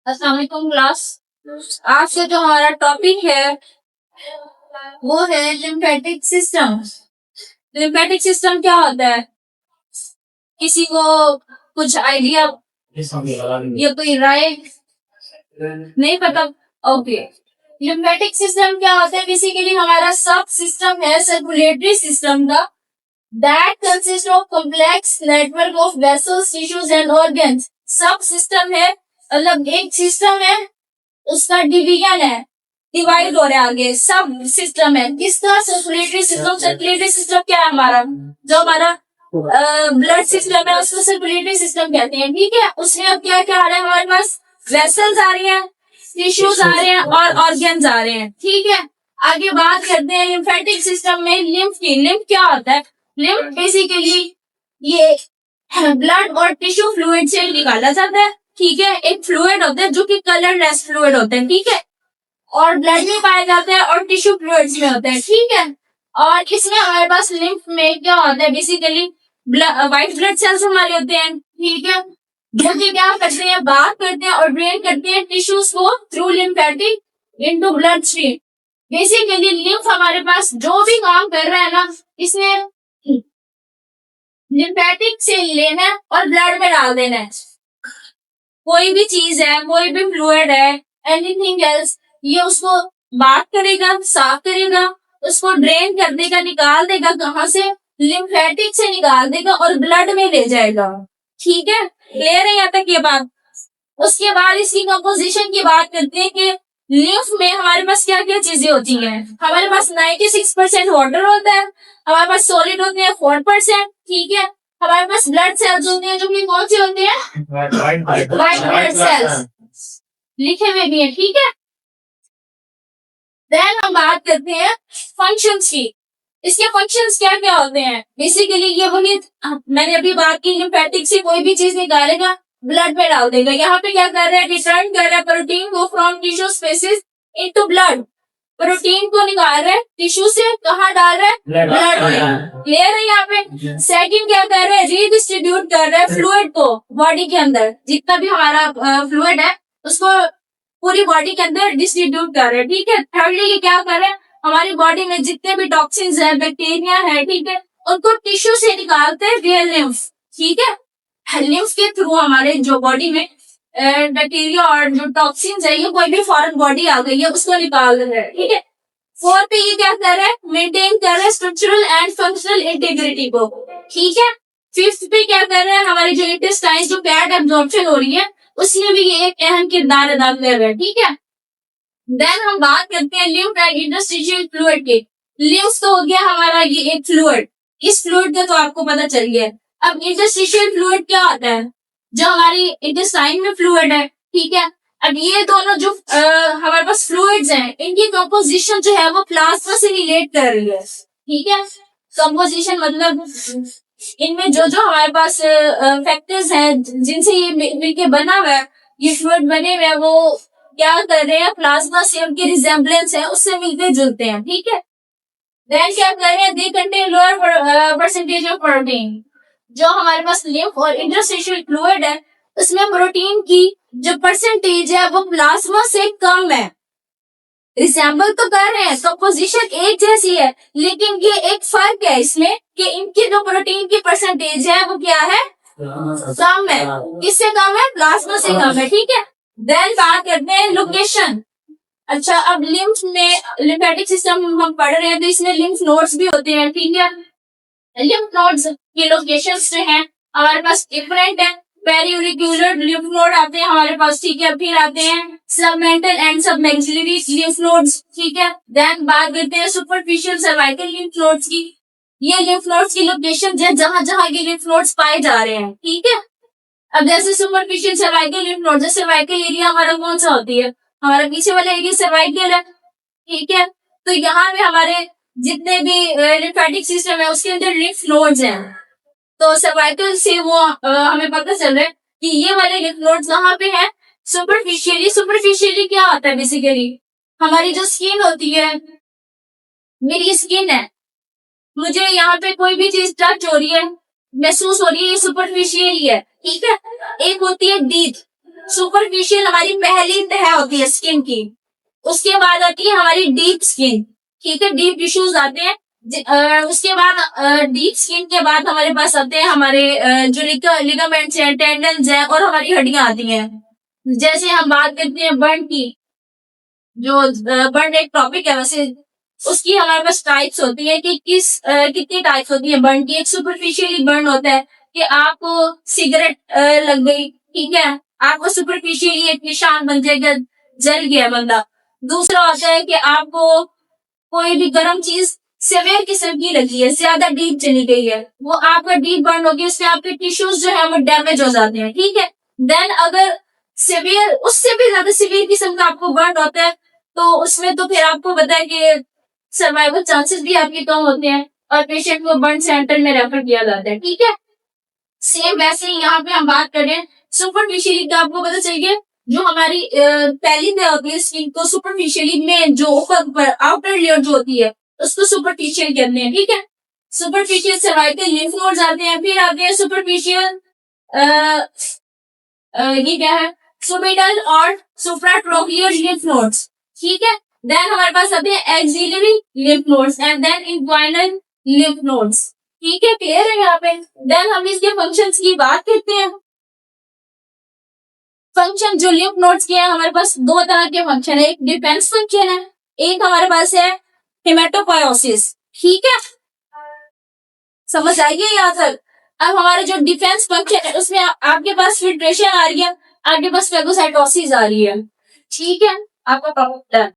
अस्सलाम वालेकुम क्लास। आज से जो हमारा टॉपिक है वो है लिम्फेटिक सिस्टम। लिम्फेटिक सिस्टम क्या होता है? किसी को कुछ आइडिया या कोई राय नहीं पता? ओके, लिम्फेटिक सिस्टम क्या होता है? बेसिकली हमारा सब सिस्टम है सर्कुलेटरी सिस्टम का, that consists of complex network of vessels, tissues and organs। सब सिस्टम है, मतलब एक सिस्टम है, उसका डिवीजन है, डिवाइड हो रहा है आगे, सब सिस्टम है। किसका? Circulatory system. सर्कुलेटरी सिस्टम क्या है? हमारा जो हमारा ब्लड सिस्टम है उसको सर्कुलेटरी सिस्टम कहते हैं। ठीक है, उसमें अब क्या क्या आ रहा है हमारे पास? वेसल्स आ रही हैं, टिश्यूज आ रहे हैं और ऑर्गन्स आ रहे हैं। ठीक है, आगे बात करते हैं लिम्फेटिक सिस्टम में लिम्फ की। लिम्फ क्या होता है? लिम्फ बेसिकली ये ब्लड और टिश्यू फ्लूइड से निकाला जाता है। ठीक है, एक फ्लूइड होता है जो कि कलरलेस फ्लूइड होता है। ठीक है, और ब्लड में पाया जाता है और टिश्यू फ्लूइड्स में होता है। ठीक है, और इसमें हमारे पास लिम्फ में क्या होता है? बेसिकली व्हाइट ब्लड सेल्स हमारे होते हैं। ठीक है, जो कि क्या करते हैं? बात करते हैं और ड्रेन करते हैं टिश्यूज को through lymphatic into blood stream. Basically lymph हमारे पास जो भी काम कर रहा है ना, इसने लिम्फेटिक से लेना है और ब्लड में डाल देना है। कोई भी चीज है, कोई भी फ्लूइड है, एनीथिंग एल्स, ये उसको बात करेगा, साफ करेगा, उसको ड्रेन कर देगा, निकाल देगा। कहाँ से? लिम्फेटिक से निकाल देगा और ब्लड में ले जाएगा। ठीक है, क्लियर है यहाँ तक ये बात? उसके बाद इसकी कंपोजिशन की बात करते हैं कि लिम्फ में हमारे पास क्या क्या चीजें होती हैं। हमारे पास 96% वाटर होता है, हमारे पास सॉलिड होते हैं 4%। ठीक है, हमारे पास ब्लड सेल्स होते हैं जो कि कौन से होते हैं? व्हाइट ब्लड सेल्स लिखे हुए भी है। ठीक है, देन हम बात करते हैं फंक्शंस की। इसके फंक्शंस क्या क्या होते हैं? बेसिकली ये वही मैंने अभी बात की, लिम्फेटिक से कोई भी चीज निकालेगा, ब्लड में डाल देगा। यहाँ पे क्या कर रहा है? रिटर्न कर रहा है प्रोटीन को from tissue spaces into blood. Protein को निकाल रहा है टिश्यू से, कहाँ डाल रहा है? ब्लड में। क्लियर है यहाँ पे? सेकंड क्या कर रहा है? रीडिस्ट्रीब्यूट कर रहा है फ्लूइड को बॉडी के अंदर, जितना भी हमारा फ्लूइड है उसको पूरी बॉडी के अंदर डिस्ट्रीब्यूट कर रहे हैं। ठीक है, थर्डली ये क्या कर रहे हैं? हमारी बॉडी में जितने भी टॉक्सिन्स है, बैक्टीरिया है, ठीक है, उनको टिश्यू से निकालते हैं वियर लिम्फ। ठीक है, लिम्फ के थ्रू हमारे जो बॉडी में बैक्टीरिया और जो टॉक्सिन्स है, ये कोई भी फॉरेन बॉडी आ गई है उसको निकाल रहे हैं। ठीक है, फोर्थ पे ये क्या कर रहे हैं? मेंटेन कर रहे हैं स्ट्रक्चरल एंड फंक्शनल इंटीग्रिटी को। ठीक है, फिफ्थ पे क्या कर रहे हैं? हमारी जो इंटेस्टाइन जो फैट एब्जॉर्प्शन हो रही है उसमें भी ये एक अहम किरदार अदा कर रहा है। ठीक है, देन हम बात करते हैं लिम्फ एंड इंटरस्टिशियल फ्लूइड की। लिम्फ तो हो गया हमारा ये एक फ्लूइड, इस फ्लूइड का तो आपको पता चल गया। अब इंटरस्टिशियल फ्लूइड क्या होता है? जो हमारी इंटेस्टाइन में फ्लूइड है। ठीक है, अब ये दोनों जो हमारे पास फ्लूइड्स हैं, इनकी कंपोजिशन जो है वो प्लाज्मा से रिलेट कर रही है। ठीक है, कंपोजिशन मतलब इनमें जो जो हमारे पास फैक्टर्स हैं जिनसे ये मिलके बना हुआ है, ये फ्लूइड बने हुए हैं, वो क्या कर रहे हैं? प्लाज्मा से उनकी रिजेम्बलेंस है, उससे मिलते जुलते हैं। ठीक है, देन क्या कर रहे हैं? They contain lower percentage of protein. जो हमारे पास लिम्फ और इंटरस्टिशियल फ्लूइड है उसमें प्रोटीन की जो परसेंटेज है वो प्लाज्मा से कम है। रिसेंबल तो कर रहे हैं, कंपोजिशन एक जैसी है, लेकिन ये एक फर्क है इसमें कि इनकी जो प्रोटीन की परसेंटेज है वो क्या है? कम है। किससे कम है? प्लाज्मा से कम है। ठीक है, देन बात करते हैं लोकेशन। अच्छा, अब लिम्फ में लिम्फेटिक सिस्टम हम पढ़ रहे हैं तो इसमें लिम्फ नोड्स भी होते हैं। ठीक है, लिम्फ नोड्स की लोकेशंस जो हैं हमारे पास डिफरेंट है। पेरियोरिक्यूलर लिम्फ नोड आते हैं हमारे पास। ठीक है, फिर आते हैं submental and submaxillary lymph nodes. ठीक है, देन बात करते हैं सुपरफिशियल सर्वाइकल लिम्फ नोड्स की। ये लिम्फ नोड्स की लोकेशन है जहां जहां ये लिम्फ नोड्स पाए जा रहे हैं। ठीक है, अब जैसे superficial cervical lymph node, cervical area हमारा कौन सा होती है? हमारा पीछे वाला एरिया सर्वाइकल है। ठीक है, तो यहाँ पे हमारे जितने भी लिम्फेटिक सिस्टम है उसके अंदर लिम्फ नोड्स हैं। तो सर्वाइकल से वो हमें पता चल रहा है कि ये वाले लिम्फ नोड्स कहाँ पे हैं? सुपरफिशियली। सुपरफिशियली क्या होता है? बेसिकली हमारी जो स्किन होती है, मेरी स्किन है, मुझे यहाँ पे कोई भी चीज टच हो रही है, महसूस हो रही है, ये सुपरफिशियल ही है। ठीक है, एक होती है डीप, सुपरफिशियल हमारी पहली तह होती है स्किन की, उसके बाद आती है हमारी डीप स्किन, ठीक है, डीप टिश्यूज आते हैं। उसके बाद डीप स्किन के बाद हमारे पास आते हैं हमारे जो लिगामेंट्स हैं, टेंडन्स हैं और हमारी हड्डियां आती हैं। जैसे हम बात करते हैं बर्न की, जो बर्न एक टॉपिक है वैसे, उसकी हमारे पास टाइप्स होती है कि कितनी टाइप्स होती है बर्न की। एक सुपरफिशियली बर्न होता है कि आपको सिगरेट लग गई, ठीक है, आपको सुपरफिशियली एक निशान बन जाएगा, जल गया बंदा। दूसरा होता है कि आपको कोई भी गर्म चीज सेवेयर किस्म की लगी है, ज्यादा डीप चली गई है, वो आपका डीप बर्न होगी, उसमें आपके टिश्यूज जो है वो डैमेज हो जाते हैं, ठीक है। देन अगर सिवियर, उससे भी ज्यादा सिवियर किस्म का आपको बर्न होता है, तो उसमें तो फिर आपको पता है कि सर्वाइवल चांसेस भी आपके कम होते हैं और पेशेंट को बर्न सेंटर में रेफर किया जाता है, ठीक है। सेम वैसे ही यहाँ पे हम बात करें सुपरफिशियली का, आपको पता चलिए जो हमारी पहली में होती है स्किन को सुपरफिशियली में जो ऊपर आउटर लेयर जो होती है उसको सुपरफिशियल कहते हैं, ठीक है। सुपरफिशियल सर्वाइकल लिम्फ नोड्स आते हैं, फिर आते हैं सुपरफिशियल ये क्या है, सुबिटल और सुप्राट्रोक्लियर लिम्फ नोड्स, ठीक है। देन हमारे पास आते हैं axillary lymph nodes and then inguinal lymph nodes, ठीक है, क्लियर है यहाँ पे। देन हम इसके फंक्शंस की बात करते हैं। फंक्शन जो लिम्फ नोड्स के हैं, हमारे पास दो तरह के फंक्शन है, एक डिफेंस फंक्शन है, एक हमारे पास है हेमेटोपोयोसिस, ठीक है, समझ आइए यहाँ तक। अब हमारे जो डिफेंस फंक्शन है उसमें आपके पास फिल्ट्रेशन आ रही है, आपके पास फेगोसाइटोसिस आ रही है, ठीक है, आपका प्रॉब्लम डन।